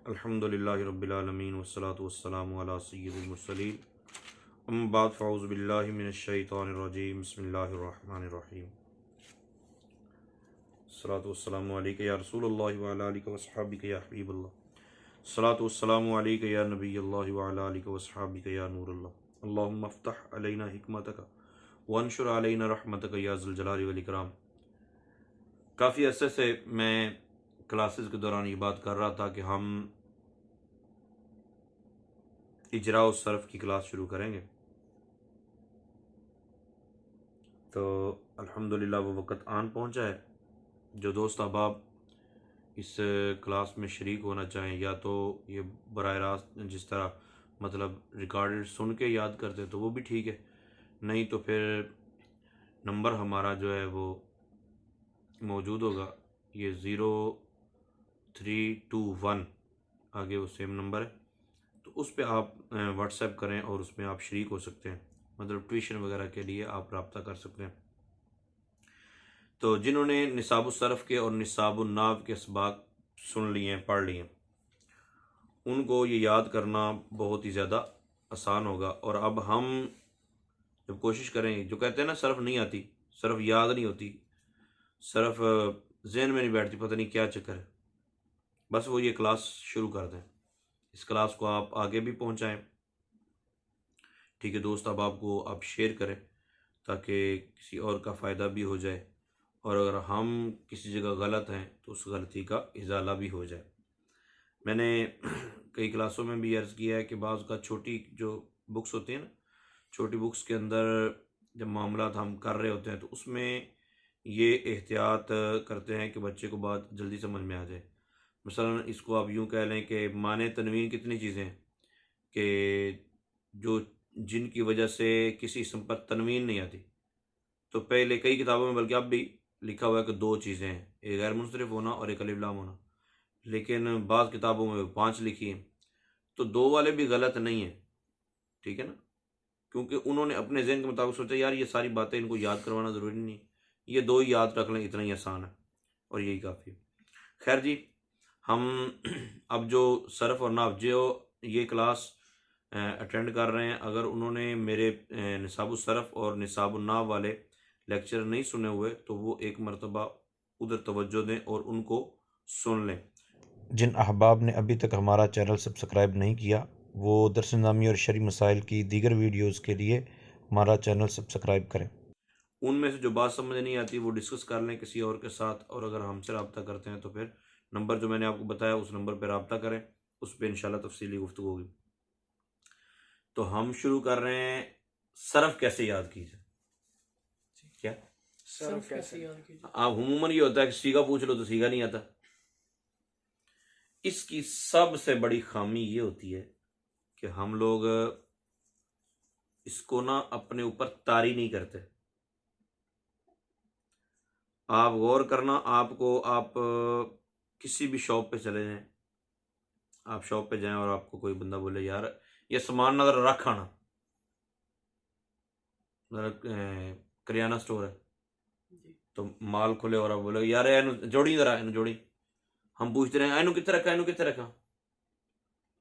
अल्हम्दुलिल्लाहि रब्बिल आलमीन वस्सलातु वस्सलामु अला सय्यिदिल मुरसलीन अम्मा बाद फ़अऊज़ु बिल्लाहि मिनश शैतानिर रजीम बिस्मिल्लाहिर रहमानिर रहीम अस्सलातु वस्सलामु अलैका या रसूलल्लाहि व अला आलिका व अस्हाबिका या हबीबल्लाह अस्सलातु वस्सलामु अलैका या नबियल्लाहि व अला आलिका व अस्हाबिका या नूरल्लाह अल्लाहुम्मा अफ्तह अलैना हिकमतका वंशुर अलैना रहमतका या ज़ुल जलाली वल इकराम। काफ़ी अरसे से मैं क्लासेस के दौरान ये बात कर रहा था कि हम इजरा और सर्फ की क्लास शुरू करेंगे, तो अल्हम्दुलिल्लाह वो वक़्त आन पहुंचा है। जो दोस्त अहबाब इस क्लास में शरीक होना चाहें, या तो ये बराह रास्त जिस तरह मतलब रिकॉर्डेड सुन के याद करते तो वो भी ठीक है, नहीं तो फिर नंबर हमारा जो है वो मौजूद होगा, ये 0321 आगे वो सेम नंबर है, तो उस पर आप व्हाट्सएप करें और उसमें आप शरीक हो सकते हैं। मतलब ट्यूशन वगैरह के लिए आप रब्ता कर सकते हैं। तो जिन्होंने निसाबुल सरफ़ के और निसाबुल नाव के असबाक सुन लिए हैं, पढ़ लिए हैं, उनको ये याद करना बहुत ही ज़्यादा आसान होगा। और अब हम जब कोशिश करेंगे, जो कहते हैं ना सरफ़ नहीं आती, सरफ़ याद नहीं होती, सरफ़ जहन में नहीं बैठती, पता नहीं क्या चक्कर है, बस वो ये क्लास शुरू कर दें। इस क्लास को आप आगे भी पहुंचाएं, ठीक है दोस्त, अब आपको आप शेयर करें ताकि किसी और का फ़ायदा भी हो जाए, और अगर हम किसी जगह गलत हैं तो उस गलती का इजाला भी हो जाए। मैंने कई क्लासों में भी अर्ज़ किया है कि बाज़ का छोटी जो बुक्स होती हैं ना, छोटी बुक्स के अंदर जब मामला हम कर रहे होते हैं तो उसमें ये एहतियात करते हैं कि बच्चे को बात जल्दी समझ में आ जाए। मसलन इसको आप यूँ कह लें कि माने तनवीन कितनी चीज़ें हैं कि जो जिनकी वजह से किसी इसम पर तनवीन नहीं आती। तो पहले कई किताबों में बल्कि अब भी लिखा हुआ है कि दो चीज़ें हैं, एक गैर मुनसरिफ होना और एक अलिफ लाम होना, लेकिन बाज़ किताबों में 5 लिखी हैं। तो दो वाले भी गलत नहीं हैं, ठीक है ना, क्योंकि उन्होंने अपने जहन के मुताबिक सोचा यार ये सारी बातें इनको याद करवाना ज़रूरी नहीं, ये दो ही याद रख लें, इतना ही आसान है और यही काफ़ी है। खैर जी, हम अब जो सरफ़ और नाव जो ये क्लास अटेंड कर रहे हैं, अगर उन्होंने मेरे निसाबुल सरफ़ और निसाबुल नाव वाले लेक्चर नहीं सुने हुए तो वो एक मरतबा उधर तवज्जो दें और उनको सुन लें। जिन अहबाब ने अभी तक हमारा चैनल सब्सक्राइब नहीं किया, वो दर्स निज़ामी और शरई मसाइल की दीगर वीडियोज़ के लिए हमारा चैनल सब्सक्राइब करें। उनमें से जो बात समझ नहीं आती वो डिस्कस कर लें किसी और के साथ, और अगर हमसे रब्ता करते हैं तो फिर नंबर जो मैंने आपको बताया उस नंबर पर रब्ता करें, उस पर इंशाल्लाह तफसीली गुफ्तगू होगी। तो हम शुरू कर रहे हैं, सरफ़ कैसे याद कीजिए। क्या सरफ कैसे याद कीजिए? आप उमूमन ये होता है कि सीगा पूछ लो तो सीगा नहीं आता। इसकी सबसे बड़ी खामी ये होती है कि हम लोग इसको ना अपने ऊपर तारी नहीं करते। आप गौर करना, आपको आप किसी भी शॉप पे चले जाएं, आप शॉप पे जाएं और आपको कोई बंदा बोले यार ये सामान नजर रख आना, करियाना स्टोर है, तो माल खुले और आप बोले यार एनु जोड़ी जरा, एनु जोड़ी, हम पूछते रहे एनु कितने रखा, एनु कितने रखा,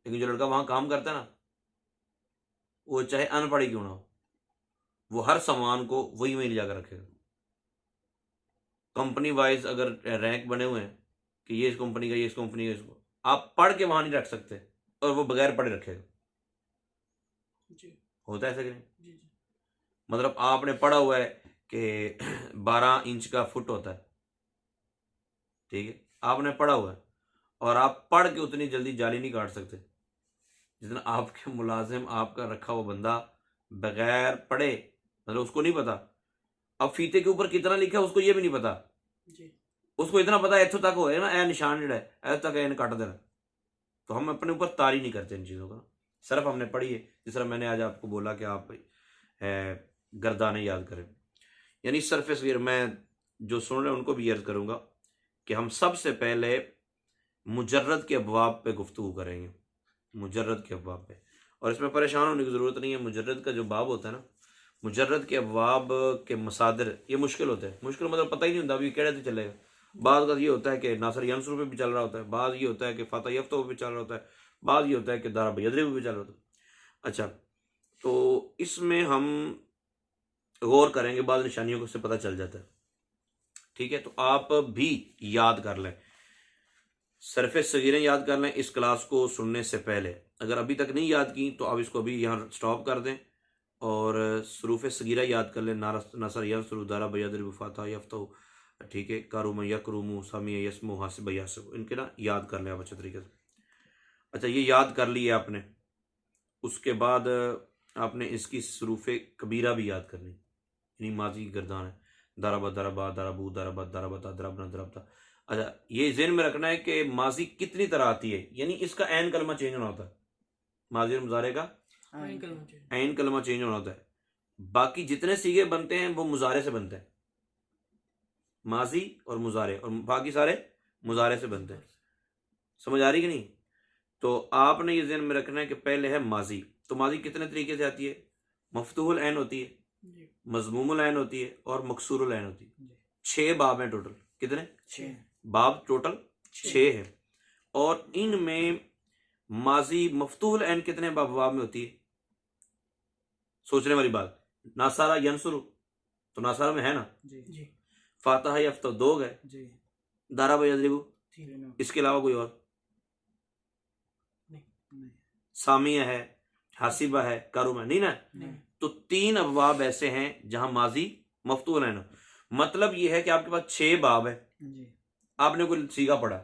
लेकिन जो लड़का वहां काम करता है ना, वो चाहे अनपढ़ ही क्यों ना हो, वो हर सामान को वही वहीं ले जाकर रखेगा। कंपनी वाइज अगर रैंक बने हुए हैं कि ये इस कंपनी का, ये इस कंपनी का, इसको आप पढ़ के वहां नहीं रख सकते और वो बगैर पढ़े रखेगा। जी होता है ऐसा कि नहीं? जी जी। मतलब आपने पढ़ा हुआ है कि 12 इंच का फुट होता है, ठीक है, आपने पढ़ा हुआ है, और आप पढ़ के उतनी जल्दी जाली नहीं काट सकते जितना आपके मुलाजिम, आपका रखा हुआ बंदा बगैर पढ़े, मतलब उसको नहीं पता अब फीते के ऊपर कितना लिखा है उसको ये भी नहीं पता जी। उसको इतना पता है इथों तक हो ना, ए निशान जड़ा है इथों तक इन कट देना। तो हम अपने ऊपर तारी नहीं करते इन चीज़ों का, सिर्फ हमने पढ़ी है। जिस तरह मैंने आज आपको बोला कि आप गर्दाने याद करें, यानी सरफेस वीर, मैं जो सुन रहे हैं उनको भी अर्ज करूँगा कि हम सबसे पहले मुजर्रद के अबवाब पे गुफ्तगू करेंगे, मुजर्रद के अबवाब पे। और इसमें परेशान होने की ज़रूरत नहीं है, मुजर्रद का जो बाब होता है ना, मुजर्रद के अबवाब के मसादिर ये मुश्किल होते हैं। मुश्किल मतलब पता ही नहीं होता अभी केड़े से चलेगा। बाद का ये होता है कि नासर यंसुर पे भी चल रहा होता है, बाद ये होता है कि फाता यफ्तो पे भी चल रहा होता है, बाद ये होता है कि दारा यदरिब पे भी चल रहा होता है। अच्छा, तो इसमें हम गौर करेंगे, बाद निशानियों को से पता चल जाता है। ठीक है, तो आप भी याद कर लें, सरफे सगीरें याद कर लें इस क्लास को सुनने से पहले। अगर अभी तक नहीं याद की तो आप इसको अभी यहाँ स्टॉप कर दें और सरूफ सगीरा याद कर लें, नसर यंसुर, दारा यदरिब, फाता यफ्तो, ठीक है, कारूम यकरूम, समी यसमु, हासिब यासिब, इनके ना याद कर लें आप अच्छे तरीके से। अच्छा, ये याद कर लिए आपने, उसके बाद आपने इसकी सरूफ कबीरा भी याद करनी, यानी माजी की गर्दान है, दरबा दरबा दरबू दरबा दरबता दरबना दरबता। अच्छा, ये ज़हन में रखना है कि माजी कितनी तरह आती है, यानी इसका ऐन कलमा चेंज होना होता है, माजी और मुजारे का ऐन कलमा चेंज होना होता है। बाकी जितने सीगे बनते हैं वो मुजारे से बनते हैं, माजी और मुजारे, और बाकी सारे मुजारे से बनते हैं। समझ आ रही कि नहीं? तो आपने ये ज़हन में रखना है कि पहले है माजी। तो माजी कितने तरीके से आती है? मफतूहुल ऐन होती है, मजमूमुल ऐन होती है और मकसूरुल ऐन होती है। 6 बाब हैं टोटल। कितने? 6 बाब टोटल 6 है। और इनमें माजी मफतूहुल ऐन कितने बाब में होती है? सोचने वाली बात। नासारा यंसुरु तो नासारा में है ना, जी फातहा यफ्ता 2 गए, दारा यदरिबु, इसके अलावा कोई और? सामिया है, हासिबा है, कारुमा नहीं ना। तो 3 अबवाब ऐसे हैं जहां माजी मफतूल है ना। मतलब ये है कि आपके पास 6 बाब है, आपने कोई सीगा पढ़ा,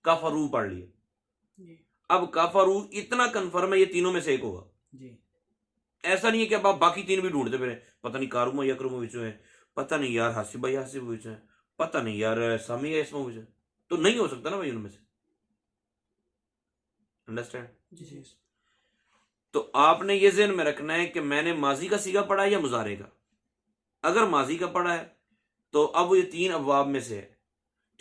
काफरू पढ़ लिया। अब काफरू इतना कन्फर्म है ये तीनों में से एक होगा। ऐसा नहीं है कि अब आप बाकी 3 भी ढूंढते फिर, पता नहीं कारुमा यकरुमा विच है, पता नहीं यार हासिबा हासिब विच है, पता नहीं यार सामिया इसमें विच है, तो नहीं हो सकता ना भाई उनमें से। अंडरस्टैंड? तो आपने ये ज़हन में रखना है कि मैंने माजी का सीगा पढ़ा है या मुजारे का। अगर माजी का पढ़ा है तो अब ये 3 अबवाब में से है।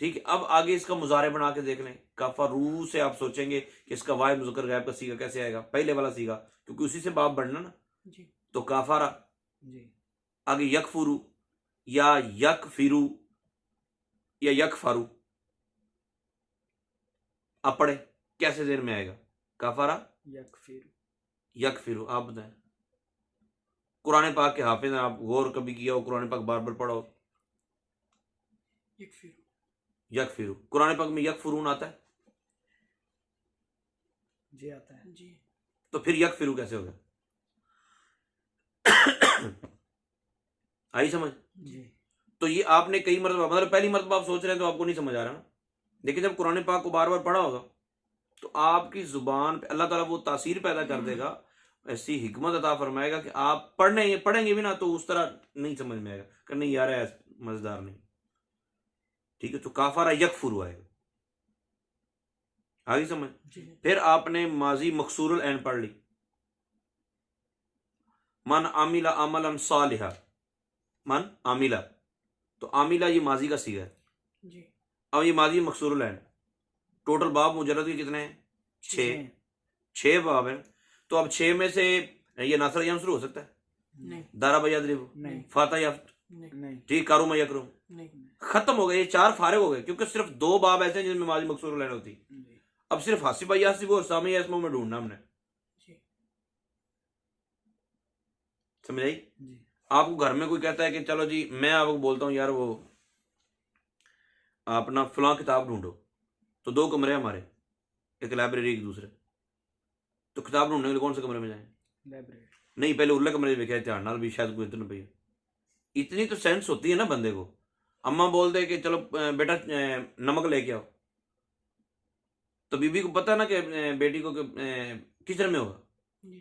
ठीक है, अब आगे इसका मुजारे बना के देख लें। काफरू से आप सोचेंगे कि इसका वाहिद मुज़क्कर गायब का सीगा कैसे आएगा, पहले वाला सीगा, क्योंकि उसी से बाब बढ़ना ना। तो काफारा, आगे यकफुरू या यकफिरू या यकफारू, आप पढ़े कैसे ज़हन में आएगा? काफारा यकफिरू। आप बताएं, कुरान पाक के हाफिज हैं आप, गौर कभी किया हो? कुरान पाक बार बार पढ़ो। यकफिरू, कुरान पाक में यकफुरून आता है? जी आता है जी। तो फिर यकफिरू कैसे होगा? आई समझ? जी। तो ये आपने कई मरतबा, मतलब पहली मरतबा आप सोच रहे हैं तो आपको नहीं समझ आ रहा ना, लेकिन जब कुरान पाक को बार बार पढ़ा होगा तो आपकी जुबान पे अल्लाह ताला वो तासीर पैदा कर देगा, ऐसी हिकमत अता फरमाएगा कि आप पढ़ेंगे भी ना तो उस तरह नहीं समझ में आएगा कि नहीं यार है मजेदार नहीं। ठीक है, तो काफारा यकफुरू आएगा। आगे समझ? फिर आपने माजी मकसूरुल ऐन पढ़ ली, मन आमिला अमलन सालिहा, मन आमिला, तो आमिला ये माजी का सीगा है। अब ये माजी मकसूरुल ऐन, टोटल बाब मुजर्रद के कितने हैं? 6 बाब हैं। तो अब 6 में से ये नासर यंसुर हो सकता है? नहीं। दारा यदरिब, फाता यफ्त, नहीं। ठीक, कारुमा यकरुम, खत्म हो गए। ये 4 फारिग हो गए, क्योंकि सिर्फ 2 बाब ऐसे हैं जिनमें माजी मकसूर लेना होती। अब सिर्फ हासिबा यासिब और सामिया इसमों में ढूंढना हमने। समझ आई? आपको घर में कोई कहता है कि चलो जी मैं आपको बोलता हूँ यार वो आप ना फलां किताब ढूंढो, तो 2 कमरे हमारे, एक लाइब्रेरी एक दूसरे, तो किताब ढूंढने के लिए कौन से कमरे में जाए? लाइब्रेरी नहीं, पहले उरले कमरे में ध्यान नाल भी शायद कोई इतने भैया, इतनी तो सेंस होती है ना बंदे को। अम्मा बोल दे कि चलो बेटा नमक लेके आओ, तो बीबी को पता ना कि बेटी को किचन में होगा,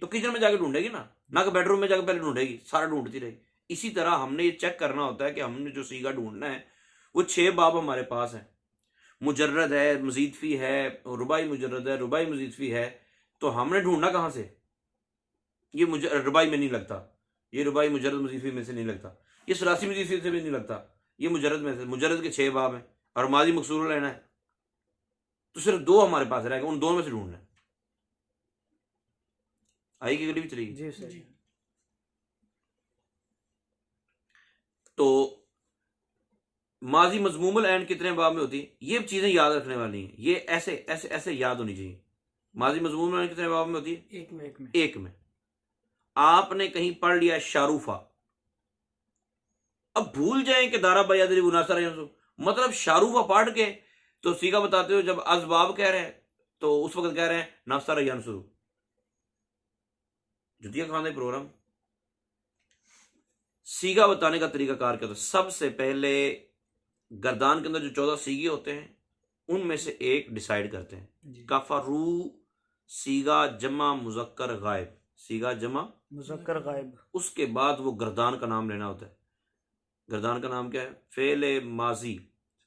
तो किचन में जाके ढूंढेगी ना कि बेडरूम में जाके पहले ढूंढेगी, सारा ढूंढती रहेगी। इसी तरह हमने ये चेक करना होता है कि हमने जो सीगा ढूंढना है वो 6 बाब हमारे पास है। मुजर्रद है, मजीद फी है, रुबाई मुजर्रद है, रुबाई मजीद फी है, तो हमने ढूंढना कहाँ से? ये रुबाई में नहीं लगता, ये रुबाई मुजर्रद मजीद फी में से नहीं लगता, ये सलासी मजीद फी से भी नहीं लगता, ये मुजर्रद में से। मुजर्रद के 6 बाब हैं और माजी मकसूर लेना है, तो सिर्फ 2 हमारे पास रहेगा, उन 2 में से ढूंढना है। आई की गली भी चलेगी? जी सर। तो माजी मजमूमुल ऐन कितने बाब में होती है, ये चीजें याद रखने वाली हैं, ये ऐसे ऐसे ऐसे याद होनी चाहिए। माजी मजमूमुल ऐन कितने बाब में होती है? एक में। आपने कहीं पढ़ लिया शारूफा, अब भूल जाएं कि दारा बयादरी मुनासरा यंसु, मतलब शारूफा पढ़ के तो सीगा बताते हो, जब अजबाब कह रहे हैं तो उस वक्त कह रहे हैं नासरा यंसु। जुतिया खाने प्रोग्राम सीगा बताने का तरीका कार क्या होता है? सबसे पहले गर्दान के अंदर जो 14 सीगे होते हैं उनमें से एक डिसाइड करते हैं। कफरू सीगा जमा मुजक्कर गायब, सीगा जमा मुजक्कर गायब। उसके बाद वो गर्दान का नाम लेना होता है। गर्दान का नाम क्या है? फेले माजी,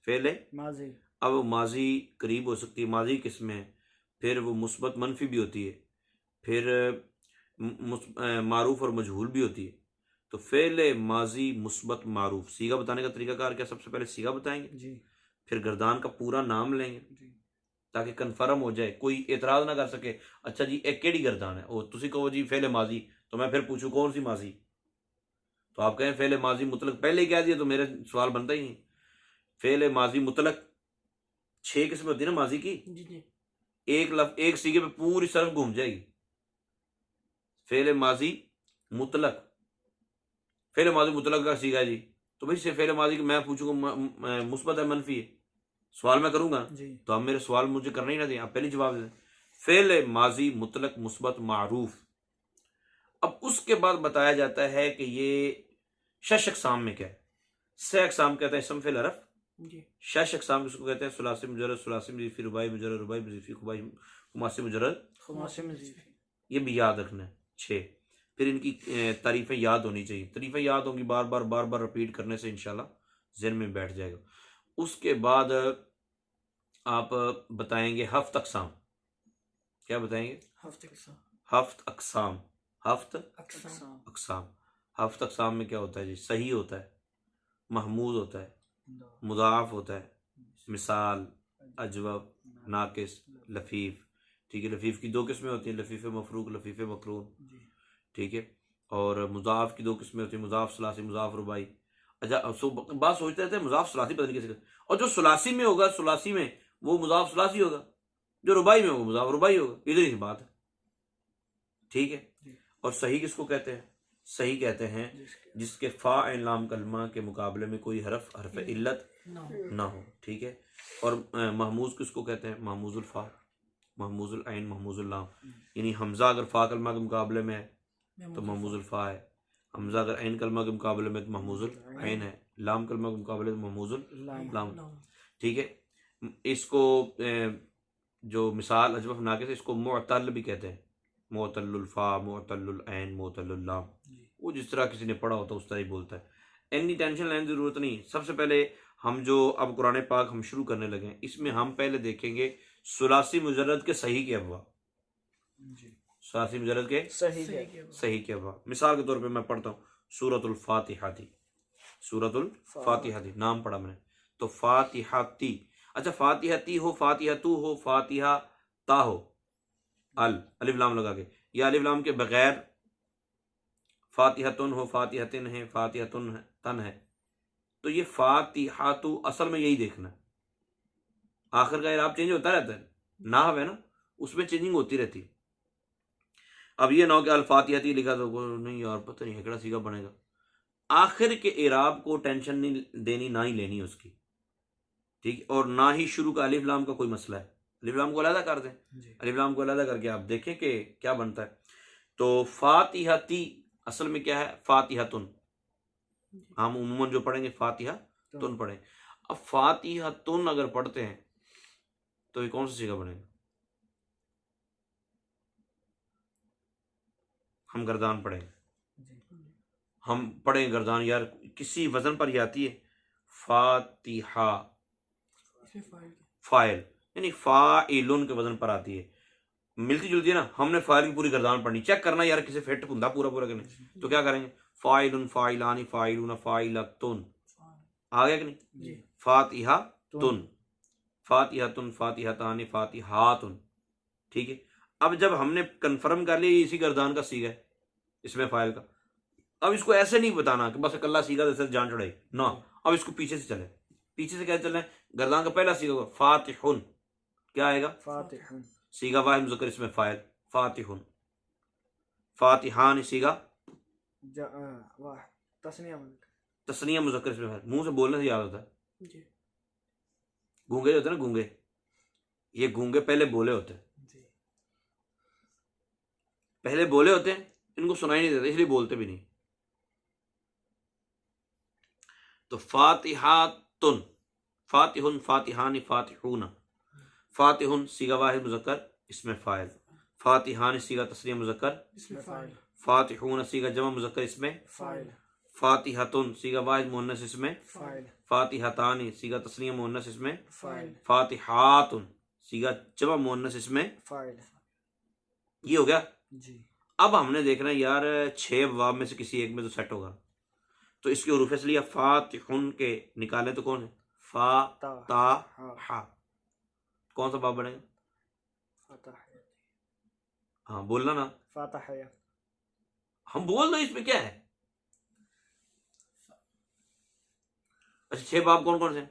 फेले माजी। अब वो माजी करीब हो सकती है, माजी किस्म है, फिर वो मुस्बत मनफी भी होती है, फिर मारूफ और मजहूल भी होती है। तो फेले माजी मुस्बत मारूफ, सीगा बताने का तरीका कार क्या? सबसे पहले सीगा बताएंगे जी। फिर गर्दान का पूरा नाम लेंगे जी। ताकि कन्फर्म हो जाए, कोई एतराज ना कर सके। अच्छा जी एक केड़ी गर्दान है, ओ तुसी कहो जी फेले माजी, तो मैं फिर पूछूं कौन सी माजी, तो आप कहें फेले माजी मुतलक पहले ही कह दिया तो मेरे सवाल बनता ही नहीं। फेले माजी मुतलक 6 किस्में होती है ना माजी की, जी। एक सीगे पे पूरी सरफ घूम जाएगी। फेले माजी मुतलक, फेले माजी मुतलक का सीगा जी, तो भाई से फेले माजी की मैं पूछूंगा मुस्बत है मनफी है, सवाल मैं करूंगा तो आप मेरे सवाल मुझे करना ही ना दें, आप पहले जवाब दें। फेले माजी मुतलक मुस्बत मारूफ। अब उसके बाद बताया जाता है कि ये शश अक़साम में क्या है। से अक़साम कहते हैं इसम फेल हरफ, शश अक़साम किसको कहते हैं? सुलासी मुजर्रद, सुलासी मज़ीफ़ी, रुबाई मुजर्रद, रुबाई मज़ीफ़ी, खुबाई खुमासी मुजर्रद, खुमासी मज़ीफ़ी। ये भी याद रखना है 6। फिर इनकी तारीफ़ें याद होनी चाहिए, तारीफ़ें याद होंगी बार बार रिपीट करने से इंशाल्लाह ज़हन में बैठ जाएगा। उसके बाद आप बताएंगे हफ्त अक़साम। क्या बताएंगे? हफ्त अक़साम, हफ्त अक़साम। हफ्त अक़साम में क्या होता है जी? सही होता है, महमूद होता है, मुदाफ होता है, मिसाल, अजवब, नाकिस, लफीफ। ठीक है, लफीफ की 2 किस्में होती हैं, लफीफ मफरूक, लफीफ मकरून। ठीक है, और मुजाफ की 2 किस्में होती हैं, मुजाफ सलासी, मुजाफ रुबाई। अच्छा बात सोचते रहते हैं मुजाफ सलासी पता नहीं कैसे, और जो सुलासी में होगा, सुलासी में वो मुजाफ सलासी होगा, जो रुबाई में होगा मुजाफ रुबाई होगा, इधर ही बात है। ठीक है, और सही किसको कहते हैं? सही कहते हैं जिसके फा ऐन लाम कलमा के मुकाबले में कोई हरफ इल्लत ना हो। ठीक है, और महमूज किसको कहते हैं? महमूजुल फा, महमूजुल ऐन, महमूजुल लाम। यानी हमजा अगर फा कलमा के मुकाबले में है तो महमूजुल फा है, हमजा अगर ऐन कलमा के मुकाबले में तो महमूजुल ऐन है, लाम कलमा के मुकाबले में महमूजुल लाम। ठीक है, इसको जो मिसाल अजवफ नाकिस, इसको मुअतल भी कहते हैं, मुअतल्लुल फा, मुअतल्लुल ऐन, मुअतल्लुल लाम। वो जिस तरह किसी ने पढ़ा होता उस तरह ही बोलता है। इतनी टेंशन लेने की जरूरत नहीं। सबसे पहले हम जो अब कुरान पाक हम शुरू करने लगे हैं, इसमें हम पहले देखेंगे सुलासी मुजर्रद के सही के अफवा, सुलासी मुजर्रद के सही के अफवा। मिसाल के तौर पे मैं पढ़ता हूँ सूरतुल फातिहाती, सूरतुल फातिहाती नाम पढ़ा मैंने, तो फातिहाती। अच्छा फातिहाती हो, फातिहातू हो, फातिहा ता हो, अलिफ लाम लगा के, या अलिफ लाम के बगैर फातिहतुन हो, फातिहतिन है, फातिहतुन तन है, तो ये फातिहातु असल में यही देखना है। आखिर का इराब चेंज होता रहता है, नाहव है ना, उसमें चेंजिंग होती रहती है। अब ये ना हो कि अल फातिहती लिखा तो नहीं यार पता नहीं हेकड़ा सीगा बनेगा। आखिर के इराब को टेंशन नहीं देनी, ना ही लेनी उसकी। ठीक, और ना ही शुरू का अलिफ लाम का कोई मसला है, अलिफ लाम को अलग कर दें, अलिफ लाम को अलग करके आप देखें कि क्या बनता है। तो फातिहती असल में क्या है? फातिहतुन। हम उम्मन जो पढ़ेंगे फातिहतुन पढ़ें। अब फातिहतुन अगर पढ़ते हैं तो ये कौन सा सीगा बनेगा? हम गर्दान पढ़ेंगे, हम पढ़ेंगे गर्दान, यार किसी वजन पर ही आती है फातिहा, फाइल यानी फाइलुन के वजन पर आती है, मिलती जुलती है ना। हमने फाइल की पूरी गर्दान पढ़नी, चेक करना यार किसी फिट पुंदा पूरा करने, तो क्या करेंगे? फाइलुन, फाइलानी, फाइलुन, फाइलतुन, आ गया कि नहीं? फातिहा तुन, फातिहतुन, फातिहतानी, फातिहातुन। ठीक है, अब जब हमने कंफर्म कर लिया इसी गर्दान का सीगा है इसमें फाइल का, अब इसको ऐसे नहीं बताना कि बस अकल्ला सीगा जैसे जान चढ़ाई ना, अब इसको पीछे से चले। पीछे से क्या चल रहे हैं, गर्दान का पहला सीगा होगा फातिहुन, क्या आएगा, फातिहुन, सीगा वाहिद मुज़क्कर इसमें फाइल फातिहुन, फातिहान सीगा वाह तस्निया तस्निया मुज़क्कर इसमें फाइल। मुंह से बोलने से याद होता है। जी गूंगे जो होते हैं ना, गूंगे, ये गूंगे पहले बोले होते हैं, जी पहले बोले होते हैं, इनको सुनाई नहीं देता इसलिए बोलते भी नहीं। तो फातिहातुन, फातिहुन, फातिहानी, फातिहूना, फातिहुन सीगा वाहिद मुज़क्कर इसमें फाइल, फातिहानी सीगा तस्नीया मुज़क्कर इसमें फाइल, फातिहूना सीगा जमा मुज़क्कर इसमें फाइल, फातिहतुन सीगा वाहिद मुअन्नस इसमें फाइल, फातिहतानी सीगा तस्नीया मुअन्नस इसमें फाइल, फातिहातुन सीगा जमा मुअन्नस इसमें। फाइल। ये हो गया। जी अब हमने देखना है यार 6 वाव में से किसी एक में तो सेट होगा, तो इसके हुरूफ असलिया फातिहुन के निकाले तो कौन है, फा ता हा, कौन सा बाब बनेगा, फतह, हाँ बोलना ना, फतह, हम बोल दो इसमें क्या है। अच्छा 6 बाब कौन कौन से हैं?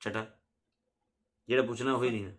छठा जेड़ा पूछना हो ही नहीं है,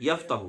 यफ्तहु,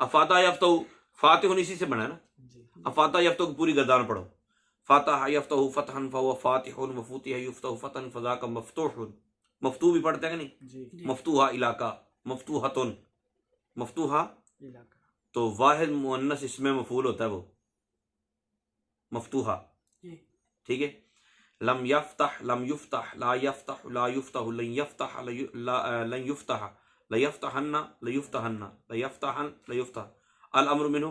अब फातहा यफ्तहु फातिहुन इसी से बना है ना, जी अब फातहा यफ्तहु की पूरी गर्दान पढ़ो, फातहा यफ्तहु फतहन फहुव फातिहुन व फुतिह युफ्तहु फतहन फज़ाका मफ्तूहुन, मफ्तूह भी पढ़ते हैं कि नहीं, जी मफ्तूहा इलाका, मफ्तूहतुन, मफ्तूहा इलाका, तो वाहिद मुअन्नस इसमें मफूल होता है वो मफ्तूहा, जी ठीक है। लम यफ्तह लम युफ्तह ला यफ्तह ला युफ्तह लन यफ्तह लन युफ्तह ला यफ्तहन्ना ला युफ्तहन्ना ला यफ्तहन ला युफ्तह, अल अम्रु मिन्हु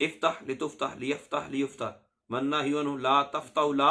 इफ्तह लितुफ्तह लियफ्तह लियुफ्तह, वन्नाही अन्हु ला तफ्तह ला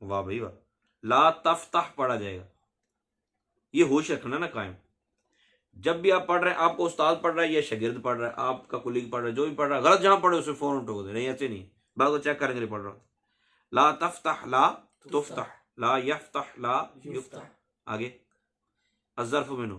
वाह भाई वाह, ला तफ्तह पढ़ा जाएगा। ये होश रखना ना कायम, जब भी आप पढ़ रहे हैं, आपको उस्ताद पढ़ रहा है या शागिर्द पढ़ रहा है, आपका कुलीग पढ़ रहा है, जो भी पढ़ रहा है, गलत जहां पढ़े उसे फौरन टोक दे, नहीं ऐसे नहीं, बात को चेक करेंगे, पढ़ रहा हूं, ला तफ्तह ला तुफ्तह ला यफ्तह ला युफ्तह। आगे अज़्ज़र्फ़ु मिन्हु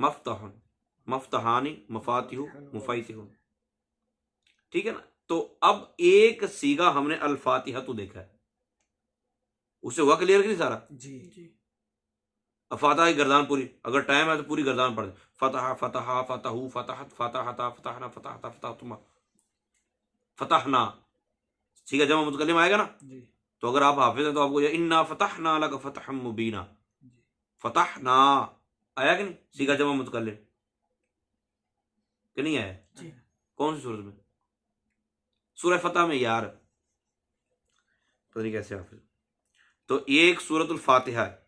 मफ्तहुन मफ्तहानी मफातिहु मुफैतिहुन, ठीक है ना। तो अब एक सीगा हमने अल फातिहा तो देखा है, उसे हुआ क्लियर कि नहीं सारा। जी जी अब फातहा की गर्दान पूरी, अगर टाइम है तो पूरी गर्दान पढ़ दे, फतहा फतहा फतहु फतहत फतहता फतहना फतहता फतहतुमा फतहना, ठीक है, जमा मुतकल्लिम आएगा ना। जी तो अगर आप हाफिज हैं तो आपको इन्ना फतहना लका फतहम मुबीना, फतहना आया कि नहीं, सीखा जमा मुतकल्लिम कि नहीं आया, जी कौन सी सूरत में, सूरह फतह में यार, पता नहीं कैसे हाफिज। तो ये एक सूरतुल फातिहा है।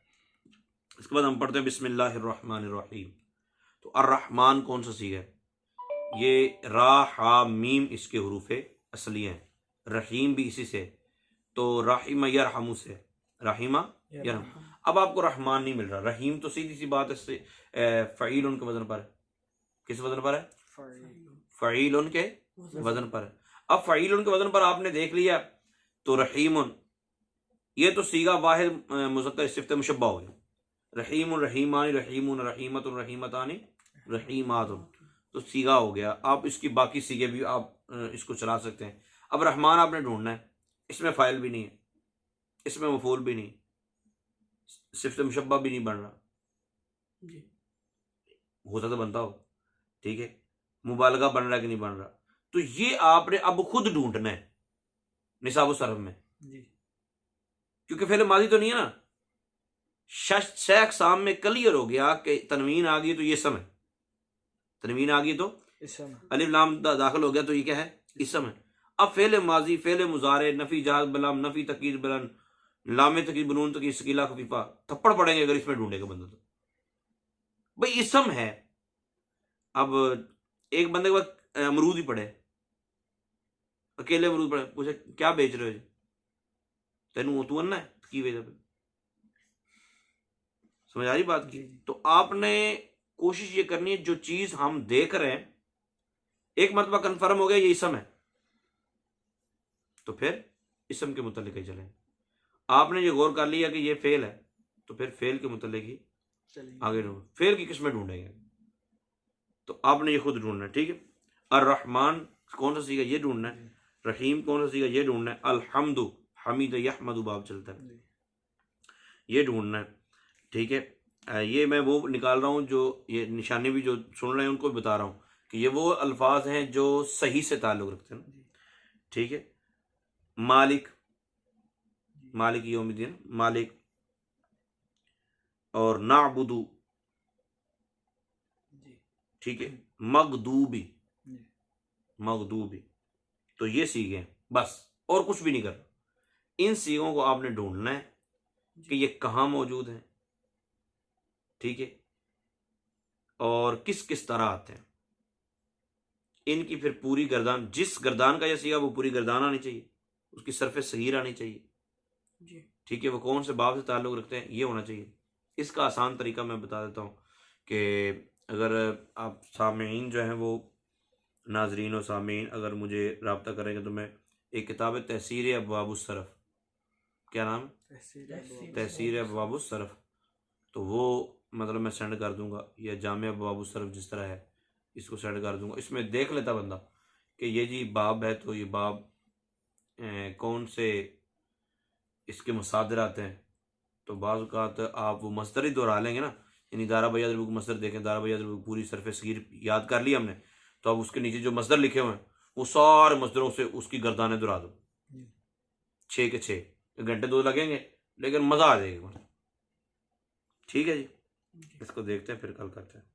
इसके बाद हम पढ़ते हैं बिस्मिल्लाहिर्रहमानिर्रहीम। तो अर्रहमान कौन सा सीगा है, ये रा हा मीम इसके हुरूफे असली हैं, रहीम भी इसी से, तो राहिमा यरहमु से, राहिमा यरहम। अब आपको रहमान नहीं मिल रहा, रहीम तो सीधी सी बात है फ़ईल उनके वजन पर है, किस वजन पर है, फ़ईल उनके वजन पर है। अब फ़ईल उनके वजन पर आपने देख लिया, तो रहीमुन ये तो सीगा वाहिद मुज़क्कर सिफ़त मुशब्बा हो गया, रहीमुन रहीमानी रहीमुन रहीमतुन रहीमतानी रहीमातुन, तो सीगा हो गया। आप इसकी बाकी सीगे भी आप इसको चला सकते हैं। अब रहमान आपने ढूंढना है, इसमें फ़ाइल भी नहीं है, इसमें मफूल भी नहीं, सिफ़त मुशब्बा भी नहीं बन रहा, जी होता तो बनता हो, ठीक है, मुबालगा बन रहा है कि नहीं बन रहा, तो ये आपने अब खुद ढूंढना है निसाब सरफ में, जी क्योंकि पहले माजी तो नहीं है ना। शेख साम में क्लियर हो गया कि तनवीन आ गई तो ये सम है, तनवीन आ गई तो इसम, अलिफ लाम दाखिल हो गया तो ये क्या है, इसम है। अब फेले माजी फेले मुजारे नफी जहाज बलाम नफी तकीद बलन लामे तकीद बनून तकीद सकीला खफीफा थप्पड़ पड़ेंगे अगर इसमें ढूंढेगा बंदा तो, भाई इसम है। अब एक बंदे के पास अमरूद ही पड़े, अकेले अमरूद पड़े, पूछे क्या बेच रहे हो जी, तेनू तू अन्ना है की वजह पे, समझ आ रही बात की। तो आपने कोशिश ये करनी है, जो चीज हम देख रहे हैं एक मरतबा कंफर्म हो गया ये इसम है, तो फिर इसम के मुतल्लिक ही चलें। आपने ये गौर कर लिया कि ये फेल है, तो फिर फेल के मुतल्लिक ही चलिए आगे ढूंढ, फेल की किस्में ढूंढेंगे, तो आपने ये खुद ढूंढना है, ठीक है। अर्रहमान कौन सा सीगा ये ढूंढना है, रहीम कौन सा सीगा ये ढूंढना है, अलहम्दु हमीद यहमदु बाब चलता है जी ये ढूंढना है। ठीक है, ये मैं वो निकाल रहा हूँ जो ये निशानी भी जो सुन रहे हैं उनको भी बता रहा हूँ कि ये वो अल्फाज हैं जो सही से ताल्लुक़ रखते हैं ना। जी ठीक है, मालिक, जी मालिक यौमिद्दीन मालिक, और नाबुदु, जी ठीक है, मगदूबी, जी मगदूबी। तो ये सीखे हैं बस, और कुछ भी नहीं करना। इन सीखों को आपने ढूंढना है कि ये कहाँ मौजूद हैं, ठीक है, और किस किस तरह आते हैं। इनकी फिर पूरी गर्दान, जिस गर्दान का ये सीखा वो पूरी गर्दान आनी चाहिए, उसकी सरफे सगीर आनी चाहिए। जी ठीक है, वो कौन से बाब से ताल्लुक़ रखते हैं ये होना चाहिए। इसका आसान तरीका मैं बता देता हूँ कि अगर आप सामीन जो हैं वो नाजरीन और सामीन अगर मुझे रब्ता करेंगे तो मैं एक किताब है तहसीर अबवाबुस सरफ, क्या नाम है, तहसीर अबवाबुस सरफ, तो वो मतलब मैं सेंड कर दूंगा, या जामे अबवाबुस सरफ जिस तरह है इसको सेंड कर दूंगा। इसमें देख लेता बंदा कि ये जी बाब है तो ये बाब कौन से इसके मसादिर आते हैं। तो बाज़ औक़ात आप वो मसदर ही दोहरा लेंगे ना, यानी दारा बैया दरबू मसदर देखें, दारा बैया दरबू पूरी सरफ़े सगीर याद कर लिया हमने, तो अब उसके नीचे जो मसदर लिखे हुए हैं वो सारे मसदरों से उसकी गर्दानें दोहरा दो, 6 के 6 घंटे 2 लगेंगे लेकिन मज़ा आ जाएगा। ठीक है जी, इसको देखते हैं फिर कल करते हैं।